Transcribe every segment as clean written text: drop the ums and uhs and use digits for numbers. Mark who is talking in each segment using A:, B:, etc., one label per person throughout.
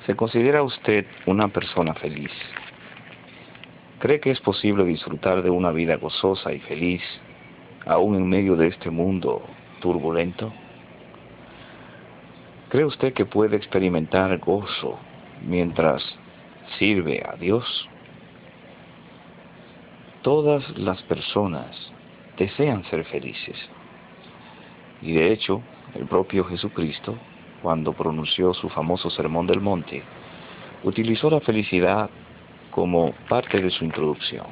A: ¿Se considera usted una persona feliz? ¿Cree que es posible disfrutar de una vida gozosa y feliz, aún en medio de este mundo turbulento? ¿Cree usted que puede experimentar gozo mientras sirve a Dios? Todas las personas desean ser felices. Y de hecho, el propio Jesucristo, cuando pronunció su famoso Sermón del Monte, utilizó la felicidad como parte de su introducción.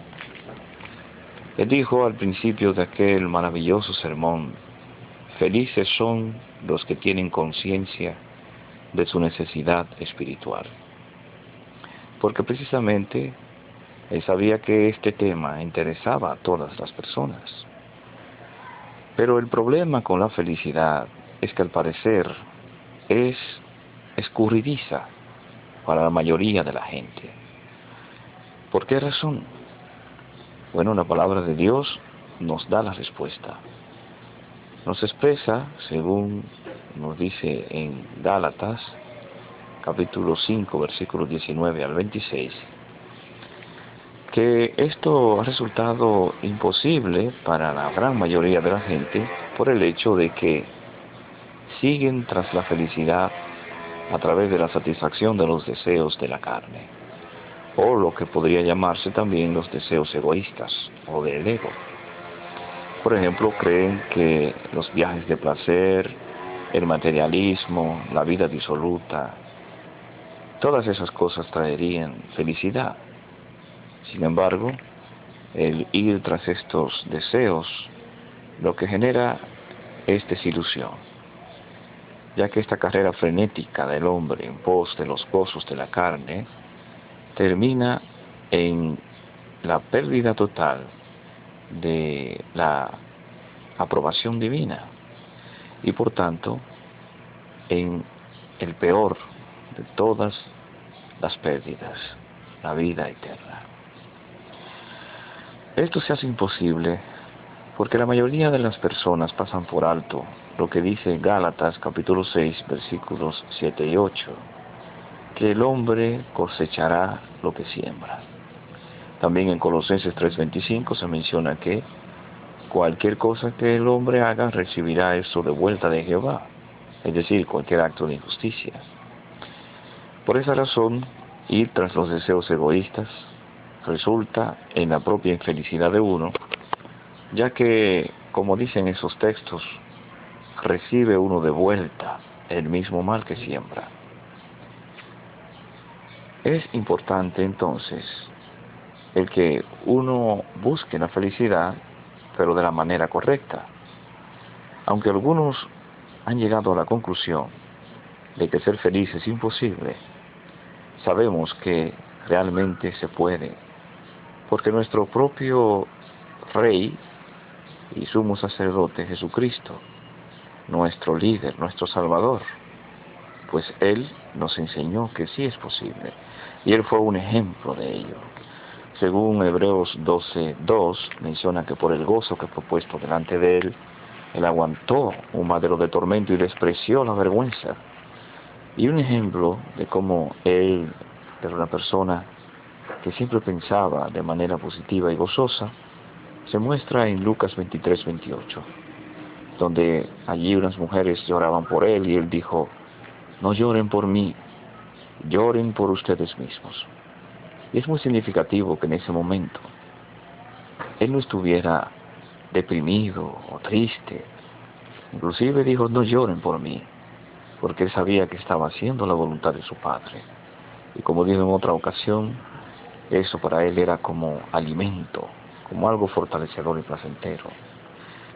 A: Él dijo al principio de aquel maravilloso sermón: felices son los que tienen conciencia de su necesidad espiritual. Porque precisamente él sabía que este tema interesaba a todas las personas. Pero el problema con la felicidad es que al parecer es escurridiza para la mayoría de la gente. ¿Por qué razón? Bueno, la palabra de Dios nos da la respuesta. Nos expresa, según nos dice en Gálatas, capítulo 5, versículos 19 al 26, que esto ha resultado imposible para la gran mayoría de la gente por el hecho de que siguen tras la felicidad a través de la satisfacción de los deseos de la carne, o lo que podría llamarse también los deseos egoístas o del ego. Por ejemplo, creen que los viajes de placer, el materialismo, la vida disoluta, todas esas cosas traerían felicidad. Sin embargo, el ir tras estos deseos lo que genera es desilusión, ya que esta carrera frenética del hombre en pos de los gozos de la carne termina en la pérdida total de la aprobación divina y por tanto en el peor de todas las pérdidas, la vida eterna. Esto se hace imposible porque la mayoría de las personas pasan por alto lo que dice Gálatas capítulo 6 versículos 7 y 8, que el hombre cosechará lo que siembra. También en Colosenses 3:25 se menciona que cualquier cosa que el hombre haga recibirá eso de vuelta de Jehová, es decir, cualquier acto de injusticia. Por esa razón, ir tras los deseos egoístas resulta en la propia infelicidad de uno, ya que, como dicen esos textos, recibe uno de vuelta el mismo mal que siembra. Es importante entonces el que uno busque la felicidad, pero de la manera correcta. Aunque algunos han llegado a la conclusión de que ser feliz es imposible, sabemos que realmente se puede, porque nuestro propio Rey y sumo sacerdote Jesucristo, nuestro líder, nuestro Salvador, pues Él nos enseñó que sí es posible, y Él fue un ejemplo de ello. Según Hebreos 12:2, menciona que por el gozo que fue puesto delante de Él, Él aguantó un madero de tormento y despreció la vergüenza. Y un ejemplo de cómo Él era una persona que siempre pensaba de manera positiva y gozosa, se muestra en Lucas 23:28, donde allí unas mujeres lloraban por Él y Él dijo: no lloren por mí, lloren por ustedes mismos. Y es muy significativo que en ese momento Él no estuviera deprimido o triste. Inclusive dijo: no lloren por mí, porque Él sabía que estaba haciendo la voluntad de su Padre. Y como dijo en otra ocasión, eso para Él era como alimento, como algo fortalecedor y placentero.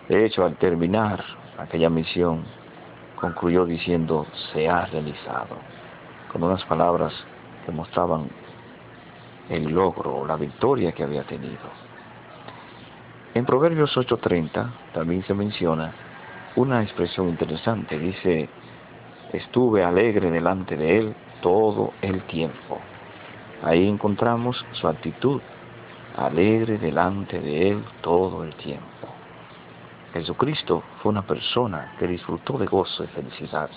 A: De hecho, al terminar aquella misión, concluyó diciendo: se ha realizado, con unas palabras que mostraban el logro o la victoria que había tenido. En Proverbios 8:30 también se menciona una expresión interesante. Dice: estuve alegre delante de Él todo el tiempo. Ahí encontramos su actitud, alegre delante de Él todo el tiempo. Jesucristo fue una persona que disfrutó de gozo y felicidad,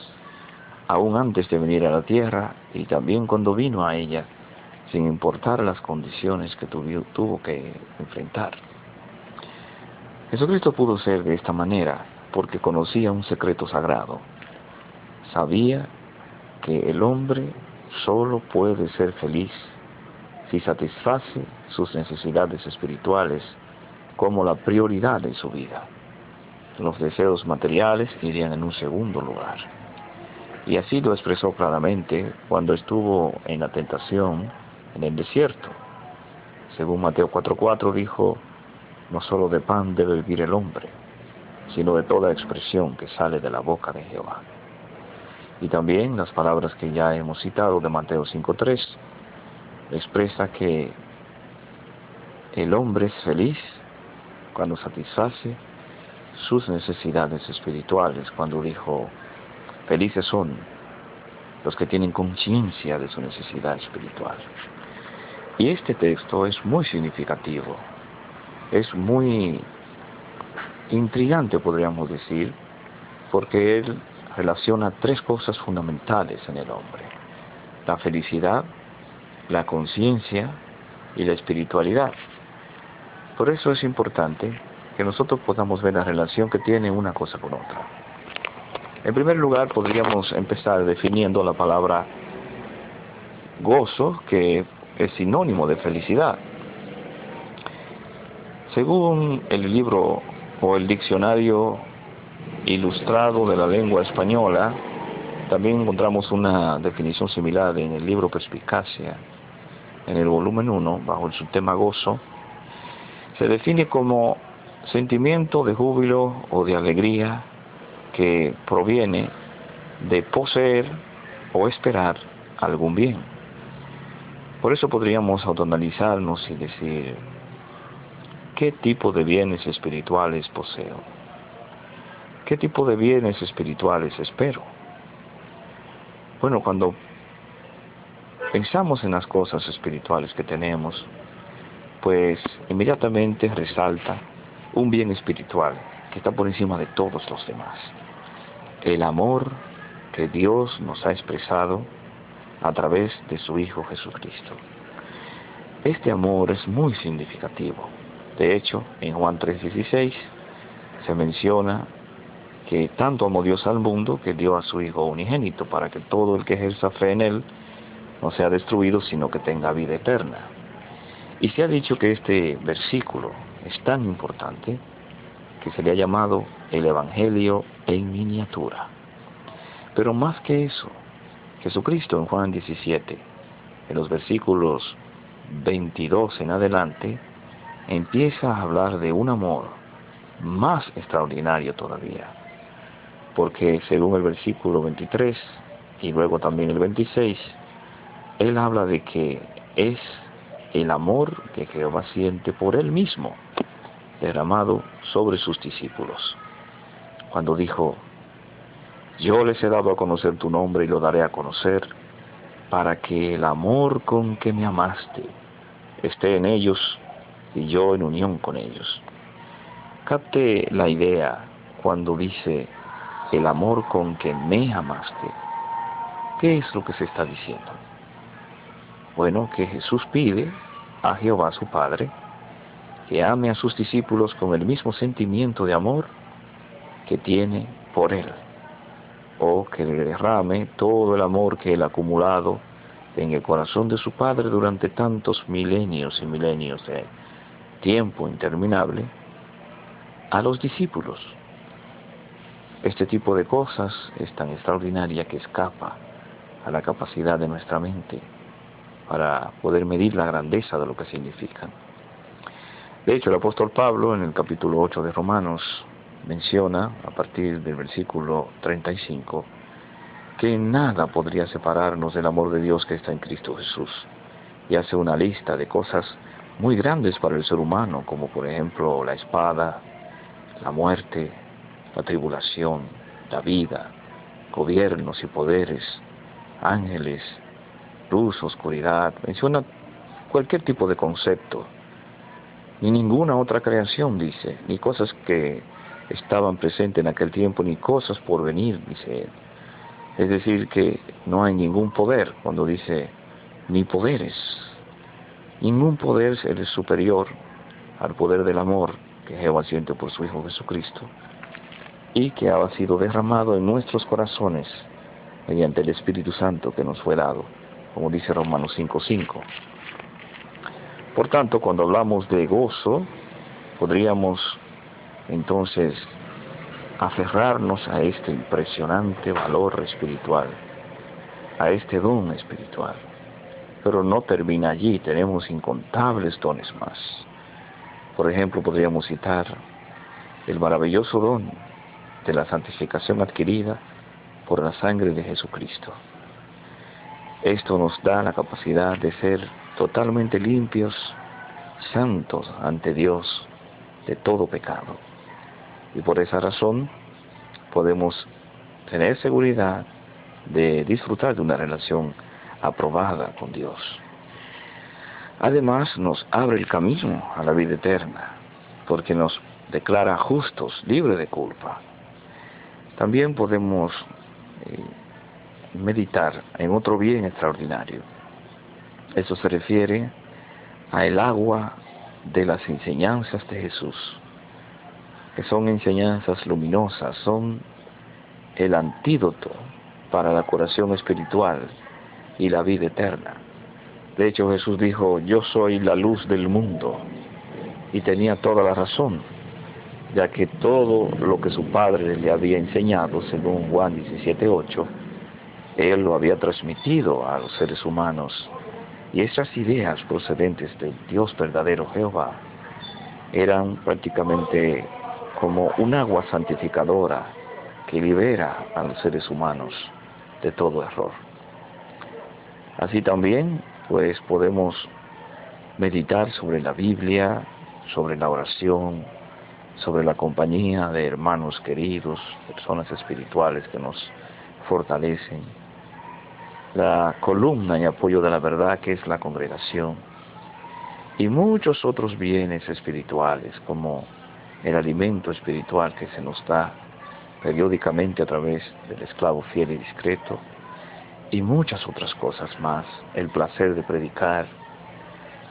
A: aún antes de venir a la tierra y también cuando vino a ella, sin importar las condiciones que tuvo que enfrentar. Jesucristo pudo ser de esta manera porque conocía un secreto sagrado. Sabía que el hombre solo puede ser feliz si satisface sus necesidades espirituales como la prioridad en su vida. Los deseos materiales irían en un segundo lugar. Y así lo expresó claramente cuando estuvo en la tentación en el desierto. Según Mateo 4:4 dijo, no solo de pan debe vivir el hombre, sino de toda expresión que sale de la boca de Jehová. Y también las palabras que ya hemos citado de Mateo 5:3 expresa que el hombre es feliz cuando satisface sus necesidades espirituales, cuando dijo, felices son los que tienen conciencia de su necesidad espiritual. Y este texto es muy significativo, es muy intrigante, podríamos decir, porque él relaciona tres cosas fundamentales en el hombre: la felicidad, la conciencia y la espiritualidad. Por eso es importante que nosotros podamos ver la relación que tiene una cosa con otra. En primer lugar, podríamos empezar definiendo la palabra gozo, que es sinónimo de felicidad. Según el libro o el diccionario ilustrado de la lengua española, también encontramos una definición similar en el libro Perspicacia, en el volumen 1, bajo el subtema gozo. Se define como sentimiento de júbilo o de alegría que proviene de poseer o esperar algún bien. Por eso podríamos autoanalizarnos y decir, ¿qué tipo de bienes espirituales poseo? ¿Qué tipo de bienes espirituales espero? Bueno, cuando pensamos en las cosas espirituales que tenemos, pues inmediatamente resalta un bien espiritual que está por encima de todos los demás: el amor que Dios nos ha expresado a través de su Hijo Jesucristo. Este amor es muy significativo. De hecho, en Juan 3:16 se menciona que tanto amó Dios al mundo que dio a su Hijo unigénito, para que todo el que ejerza fe en Él no sea destruido, sino que tenga vida eterna. Y se ha dicho que este versículo es tan importante que se le ha llamado el Evangelio en miniatura. Pero más que eso, Jesucristo en Juan 17, en los versículos 22 en adelante, empieza a hablar de un amor más extraordinario todavía. Porque según el versículo 23 y luego también el 26, Él habla de que es el amor que Jehová siente por Él mismo, derramado sobre sus discípulos. Cuando dijo, yo les he dado a conocer tu nombre y lo daré a conocer, para que el amor con que me amaste esté en ellos y yo en unión con ellos. Capte la idea cuando dice el amor con que me amaste. ¿Qué es lo que se está diciendo? Bueno, que Jesús pide a Jehová su Padre que ame a sus discípulos con el mismo sentimiento de amor que tiene por Él, o que le derrame todo el amor que Él ha acumulado en el corazón de su Padre durante tantos milenios y milenios de tiempo interminable a los discípulos. Este tipo de cosas es tan extraordinaria que escapa a la capacidad de nuestra mente para poder medir la grandeza de lo que significan. De hecho, el apóstol Pablo, en el capítulo 8 de Romanos, menciona, a partir del versículo 35, que nada podría separarnos del amor de Dios que está en Cristo Jesús. Y hace una lista de cosas muy grandes para el ser humano, como por ejemplo la espada, la muerte, la tribulación, la vida, gobiernos y poderes, ángeles, luz, oscuridad. Menciona cualquier tipo de concepto. Ni ninguna otra creación, dice, ni cosas que estaban presentes en aquel tiempo, ni cosas por venir, dice él. Es decir, que no hay ningún poder, cuando dice ni poderes. Ningún poder es superior al poder del amor que Jehová siente por su Hijo Jesucristo y que ha sido derramado en nuestros corazones mediante el Espíritu Santo que nos fue dado, como dice Romanos 5:5. Por tanto, cuando hablamos de gozo, podríamos entonces aferrarnos a este impresionante valor espiritual, a este don espiritual. Pero no termina allí, tenemos incontables dones más. Por ejemplo, podríamos citar el maravilloso don de la santificación adquirida por la sangre de Jesucristo. Esto nos da la capacidad de ser totalmente limpios, santos ante Dios de todo pecado. Y por esa razón podemos tener seguridad de disfrutar de una relación aprobada con Dios. Además, nos abre el camino a la vida eterna, porque nos declara justos, libres de culpa. También podemos meditar en otro bien extraordinario. Eso se refiere a el agua de las enseñanzas de Jesús, que son enseñanzas luminosas, son el antídoto para la curación espiritual y la vida eterna. De hecho, Jesús dijo, yo soy la luz del mundo, y tenía toda la razón, ya que todo lo que su Padre le había enseñado, según Juan 17:8, Él lo había transmitido a los seres humanos, y esas ideas procedentes del Dios verdadero Jehová eran prácticamente como un agua santificadora que libera a los seres humanos de todo error. Así también, pues podemos meditar sobre la Biblia, sobre la oración, sobre la compañía de hermanos queridos, personas espirituales que nos fortalecen, la columna y apoyo de la verdad que es la congregación, y muchos otros bienes espirituales como el alimento espiritual que se nos da periódicamente a través del esclavo fiel y discreto, y muchas otras cosas más, el placer de predicar,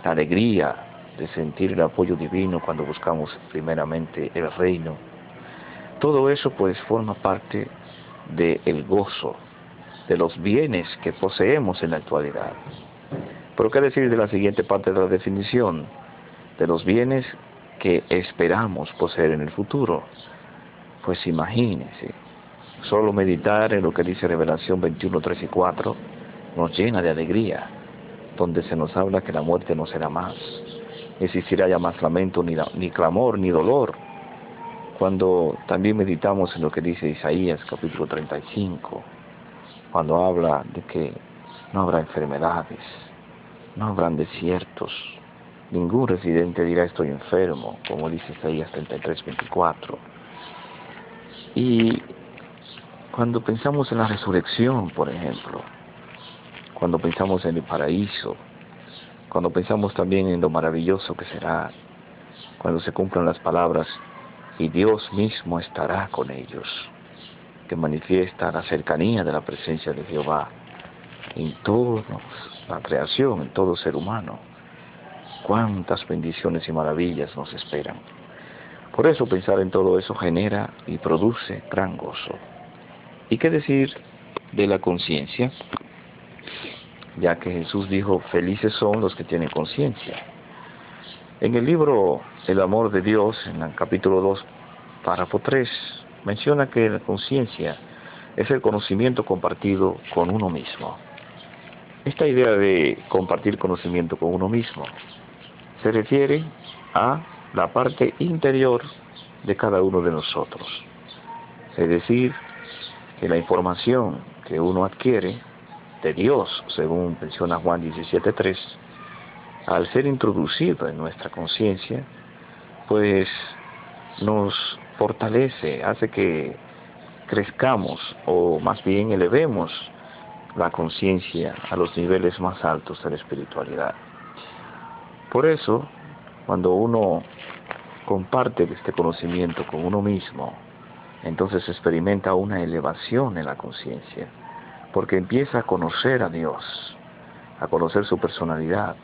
A: la alegría de sentir el apoyo divino cuando buscamos primeramente el reino. Todo eso pues forma parte del gozo, de los bienes que poseemos en la actualidad. Pero ¿qué decir de la siguiente parte de la definición? De los bienes que esperamos poseer en el futuro. Pues imagínense, solo meditar en lo que dice Revelación 21:3 y 4 nos llena de alegría, donde se nos habla que la muerte no será más, no existirá ya más lamento, ni clamor, ni dolor. Cuando también meditamos en lo que dice Isaías capítulo 35, cuando habla de que no habrá enfermedades, no habrán desiertos, ningún residente dirá estoy enfermo, como dice Isaías 33:24. Y cuando pensamos en la resurrección, por ejemplo, cuando pensamos en el paraíso, cuando pensamos también en lo maravilloso que será, cuando se cumplan las palabras, y Dios mismo estará con ellos, que manifiesta la cercanía de la presencia de Jehová en toda la creación, en todo ser humano. Cuántas bendiciones y maravillas nos esperan. Por eso pensar en todo eso genera y produce gran gozo. ¿Y qué decir de la conciencia? Ya que Jesús dijo, felices son los que tienen conciencia. En el libro El amor de Dios, en el capítulo 2, párrafo 3, menciona que la conciencia es el conocimiento compartido con uno mismo. Esta idea de compartir conocimiento con uno mismo se refiere a la parte interior de cada uno de nosotros. Es decir, que la información que uno adquiere de Dios, según menciona Juan 17:3, al ser introducido en nuestra conciencia, pues nos fortalece, hace que crezcamos, o más bien elevemos la conciencia a los niveles más altos de la espiritualidad. Por eso, cuando uno comparte este conocimiento con uno mismo, entonces experimenta una elevación en la conciencia. porque empieza a conocer a Dios, a conocer su personalidad,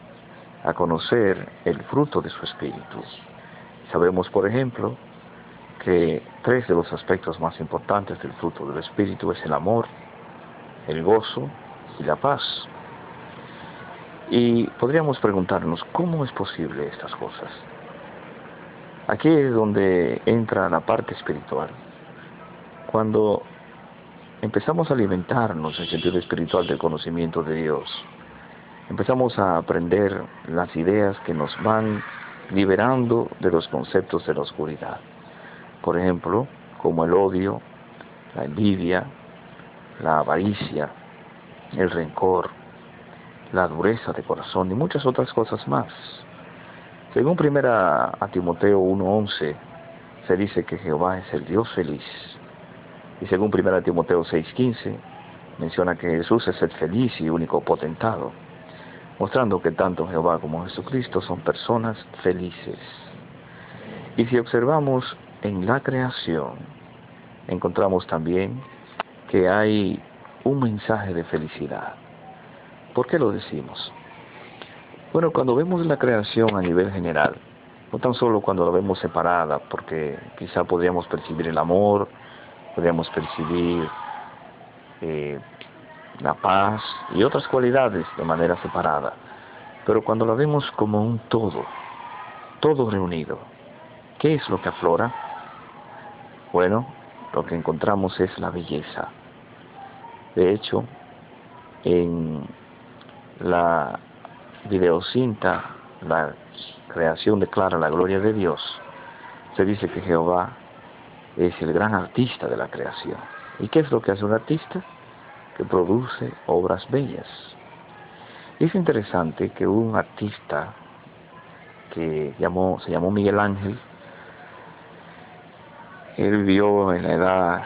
A: a conocer el fruto de su espíritu. Sabemos, por ejemplo, que 3 de los aspectos más importantes del fruto del espíritu es el amor, el gozo y la paz. Y podríamos preguntarnos, ¿cómo es posible estas cosas? Aquí es donde entra la parte espiritual. Cuando empezamos a alimentarnos en el sentido espiritual del conocimiento de Dios, empezamos a aprender las ideas que nos van liberando de los conceptos de la oscuridad. Por ejemplo, como el odio, la envidia, la avaricia, el rencor, la dureza de corazón y muchas otras cosas más. Según 1 Timoteo 1:11, se dice que Jehová es el Dios feliz. Y según 1 Timoteo 6:15, menciona que Jesús es el feliz y único potentado, mostrando que tanto Jehová como Jesucristo son personas felices. Y si observamos en la creación, encontramos también que hay un mensaje de felicidad. ¿Por qué lo decimos? Bueno, cuando vemos la creación a nivel general, no tan solo cuando la vemos separada, porque quizá podríamos percibir el amor, podríamos percibir la paz y otras cualidades de manera separada, pero cuando la vemos como un todo reunido, ¿qué es lo que aflora? Bueno, lo que encontramos es la belleza. De hecho, en la videocinta, la creación declara la gloria de Dios, se dice que Jehová es el gran artista de la creación. ¿Y qué es lo que hace un artista? Que produce obras bellas. Y es interesante que un artista que se llamó Miguel Ángel, él vivió en la edad,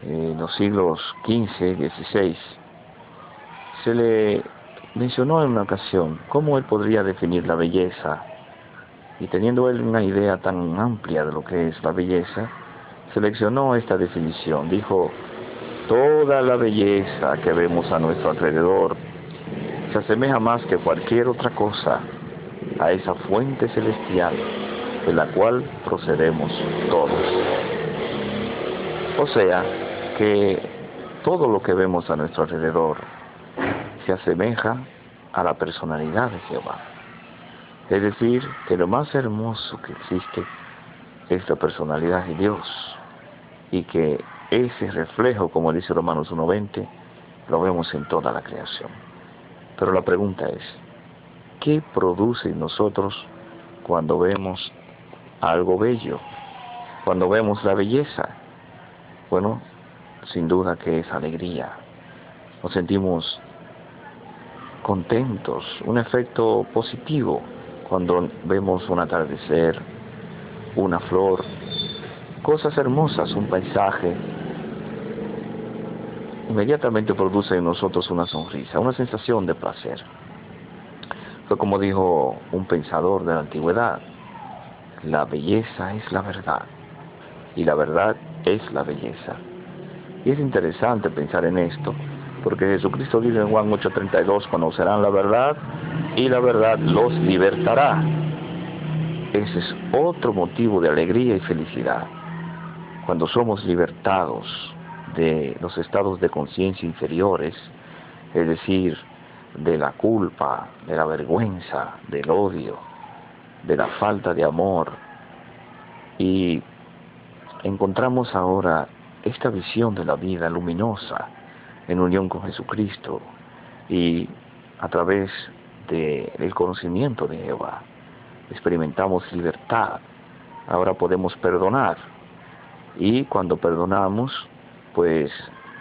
A: en los siglos XV, XVI, se le mencionó en una ocasión cómo él podría definir la belleza, y teniendo él una idea tan amplia de lo que es la belleza, seleccionó esta definición. Dijo: toda la belleza que vemos a nuestro alrededor se asemeja más que cualquier otra cosa a esa fuente celestial de la cual procedemos todos. O sea, que todo lo que vemos a nuestro alrededor se asemeja a la personalidad de Jehová. Es decir, que lo más hermoso que existe es la personalidad de Dios, y que ese reflejo, como dice Romanos 1:20, lo vemos en toda la creación. Pero la pregunta es, ¿qué produce en nosotros cuando vemos algo bello? Cuando vemos la belleza. Bueno, sin duda que es alegría. Nos sentimos contentos, un efecto positivo cuando vemos un atardecer, una flor, cosas hermosas, un paisaje. Inmediatamente produce en nosotros una sonrisa, una sensación de placer. Fue como dijo un pensador de la antigüedad: la belleza es la verdad, y la verdad es la belleza. Y es interesante pensar en esto, porque Jesucristo dice en Juan 8:32, conocerán la verdad, y la verdad los libertará. Ese es otro motivo de alegría y felicidad. Cuando somos libertados de los estados de conciencia inferiores, es decir, de la culpa, de la vergüenza, del odio, de la falta de amor, y encontramos ahora esta visión de la vida luminosa en unión con Jesucristo, y a través del conocimiento de Jehová experimentamos libertad. Ahora podemos perdonar, y cuando perdonamos, pues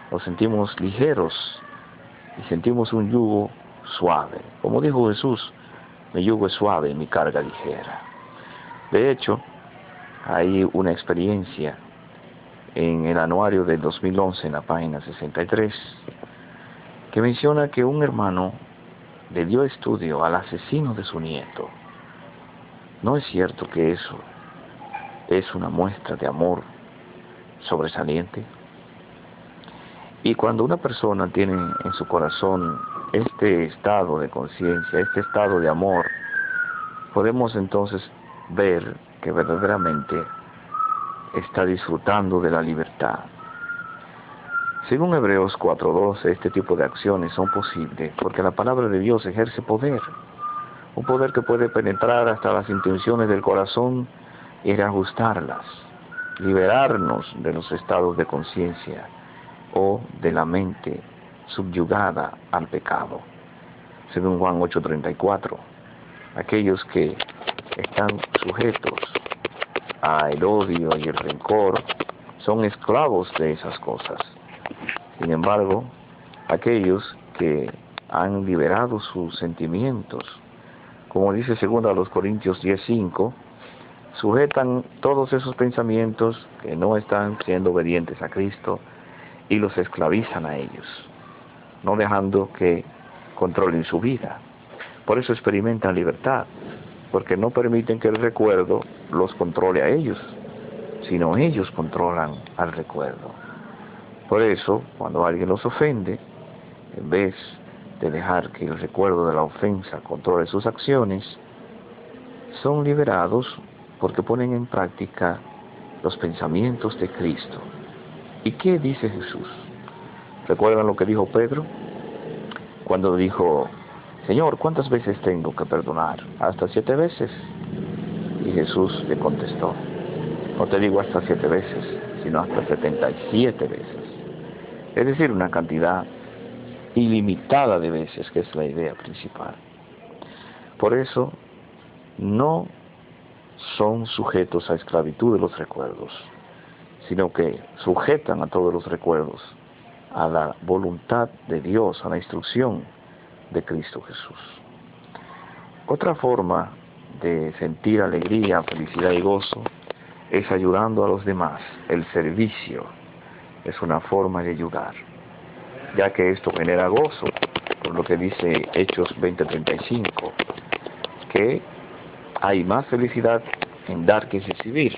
A: nos sentimos ligeros y sentimos un yugo suave. Como dijo Jesús: mi yugo es suave y mi carga ligera. De hecho, hay una experiencia en el anuario del 2011, en la página 63, que menciona que un hermano le dio estudio al asesino de su nieto. ¿No es cierto que eso es una muestra de amor sobresaliente? Y cuando una persona tiene en su corazón este estado de conciencia, este estado de amor, podemos entonces ver que verdaderamente está disfrutando de la libertad. Según Hebreos 4:12, este tipo de acciones son posibles porque la palabra de Dios ejerce poder, un poder que puede penetrar hasta las intenciones del corazón y reajustarlas, liberarnos de los estados de conciencia o de la mente subyugada al pecado. Según Juan 8:34, aquellos que están sujetos al odio y el rencor son esclavos de esas cosas. Sin embargo, aquellos que han liberado sus sentimientos, como dice 2 Corintios 10:5, sujetan todos esos pensamientos que no están siendo obedientes a Cristo y los esclavizan a ellos, no dejando que controlen su vida. Por eso experimentan libertad, porque no permiten que el recuerdo los controle a ellos, sino ellos controlan al recuerdo. Por eso, cuando alguien los ofende, en vez de dejar que el recuerdo de la ofensa controle sus acciones, son liberados porque ponen en práctica los pensamientos de Cristo. ¿Y qué dice Jesús? ¿Recuerdan lo que dijo Pedro? Cuando dijo: Señor, ¿cuántas veces tengo que perdonar? ¿Hasta 7 veces? Y Jesús le contestó: no te digo hasta 7 veces, sino hasta 77 veces. Es decir, una cantidad ilimitada de veces, que es la idea principal. Por eso, no son sujetos a esclavitud de los recuerdos, sino que sujetan a todos los recuerdos a la voluntad de Dios, a la instrucción de Cristo Jesús. Otra forma de sentir alegría, felicidad y gozo es ayudando a los demás. El servicio es una forma de ayudar, ya que esto genera gozo, por lo que dice Hechos 20:35, que hay más felicidad en dar que recibir.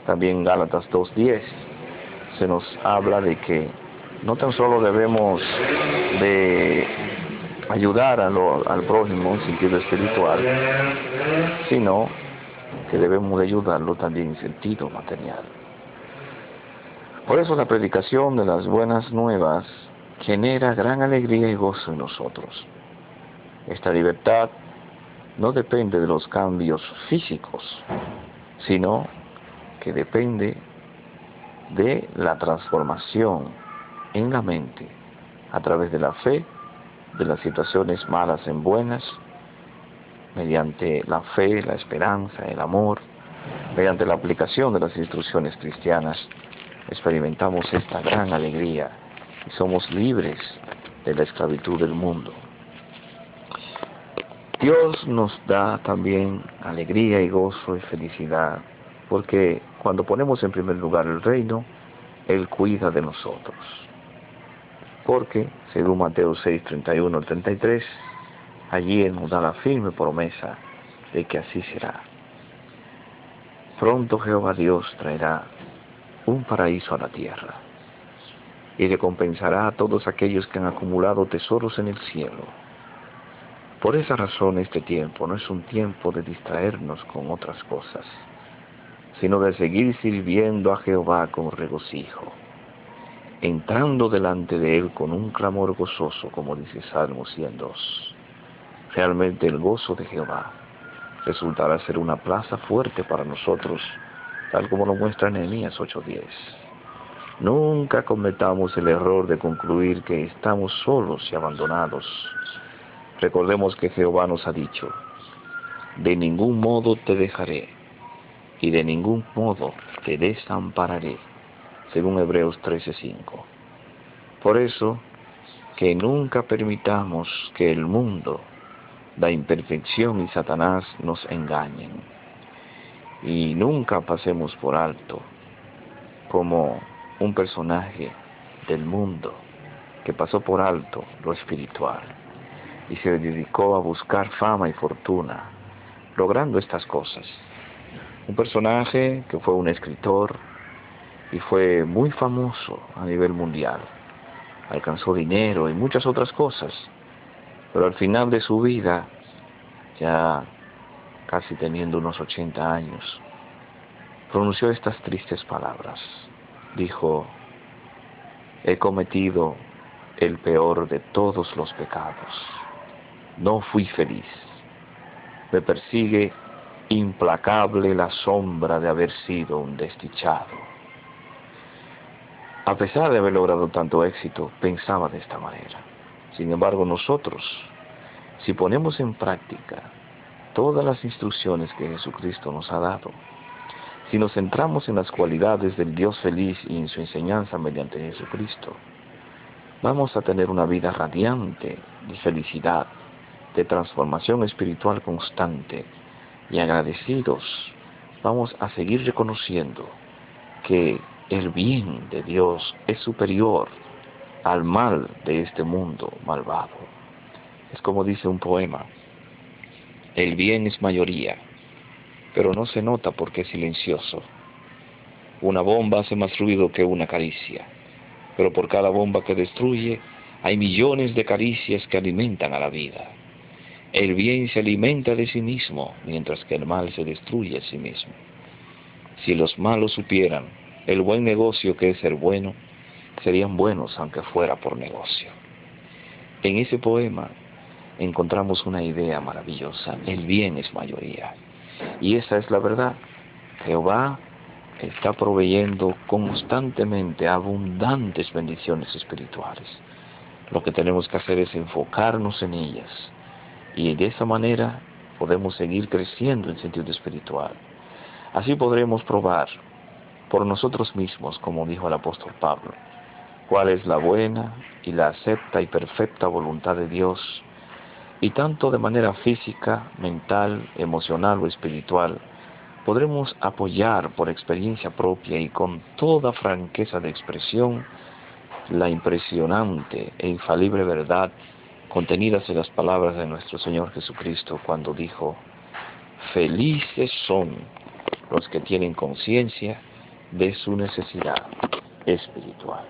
A: También Gálatas 2:10 se nos habla de que no tan solo debemos de ayudar al prójimo en sentido espiritual, sino que debemos de ayudarlo también en sentido material. Por eso la predicación de las buenas nuevas genera gran alegría y gozo en nosotros. Esta libertad no depende de los cambios físicos, sino que depende de la transformación en la mente a través de la fe, de las situaciones malas en buenas, mediante la fe, la esperanza, el amor, mediante la aplicación de las instrucciones cristianas, experimentamos esta gran alegría y somos libres de la esclavitud del mundo. Dios nos da también alegría y gozo y felicidad, porque cuando ponemos en primer lugar el reino, Él cuida de nosotros. Porque, según Mateo 6:31-33, allí Él nos da la firme promesa de que así será. Pronto Jehová Dios traerá un paraíso a la tierra y recompensará a todos aquellos que han acumulado tesoros en el cielo. Por esa razón este tiempo no es un tiempo de distraernos con otras cosas, sino de seguir sirviendo a Jehová con regocijo, entrando delante de Él con un clamor gozoso, como dice Salmo 102. Realmente el gozo de Jehová resultará ser una plaza fuerte para nosotros, tal como lo muestra Nehemías 8:10. Nunca cometamos el error de concluir que estamos solos y abandonados. Recordemos que Jehová nos ha dicho: de ningún modo te dejaré y de ningún modo te desampararé, según Hebreos 13:5. Por eso, que nunca permitamos que el mundo, la imperfección y Satanás nos engañen, y nunca pasemos por alto como un personaje del mundo que pasó por alto lo espiritual y se dedicó a buscar fama y fortuna, logrando estas cosas. Un personaje que fue un escritor y fue muy famoso a nivel mundial, alcanzó dinero y muchas otras cosas, pero al final de su vida, ya casi teniendo unos 80 años, pronunció estas tristes palabras. Dijo: he cometido el peor de todos los pecados. No fui feliz. Me persigue implacable la sombra de haber sido un desdichado. A pesar de haber logrado tanto éxito, pensaba de esta manera. Sin embargo, nosotros, si ponemos en práctica todas las instrucciones que Jesucristo nos ha dado, si nos centramos en las cualidades del Dios feliz y en su enseñanza mediante Jesucristo, vamos a tener una vida radiante de felicidad, de transformación espiritual constante, y agradecidos vamos a seguir reconociendo que el bien de Dios es superior al mal de este mundo malvado. Es como dice un poema: el bien es mayoría, pero no se nota porque es silencioso. Una bomba hace más ruido que una caricia, pero por cada bomba que destruye hay millones de caricias que alimentan a la vida. El bien se alimenta de sí mismo, mientras que el mal se destruye a sí mismo. Si los malos supieran el buen negocio que es ser bueno, serían buenos aunque fuera por negocio. En ese poema encontramos una idea maravillosa: el bien es mayoría. Y esa es la verdad. Jehová está proveyendo constantemente abundantes bendiciones espirituales. Lo que tenemos que hacer es enfocarnos en ellas, y de esa manera podemos seguir creciendo en sentido espiritual. Así podremos probar por nosotros mismos, como dijo el apóstol Pablo, cuál es la buena y la acepta y perfecta voluntad de Dios, y tanto de manera física, mental, emocional o espiritual, podremos apoyar por experiencia propia y con toda franqueza de expresión la impresionante e infalible verdad contenidas en las palabras de nuestro Señor Jesucristo cuando dijo: felices son los que tienen conciencia de su necesidad espiritual.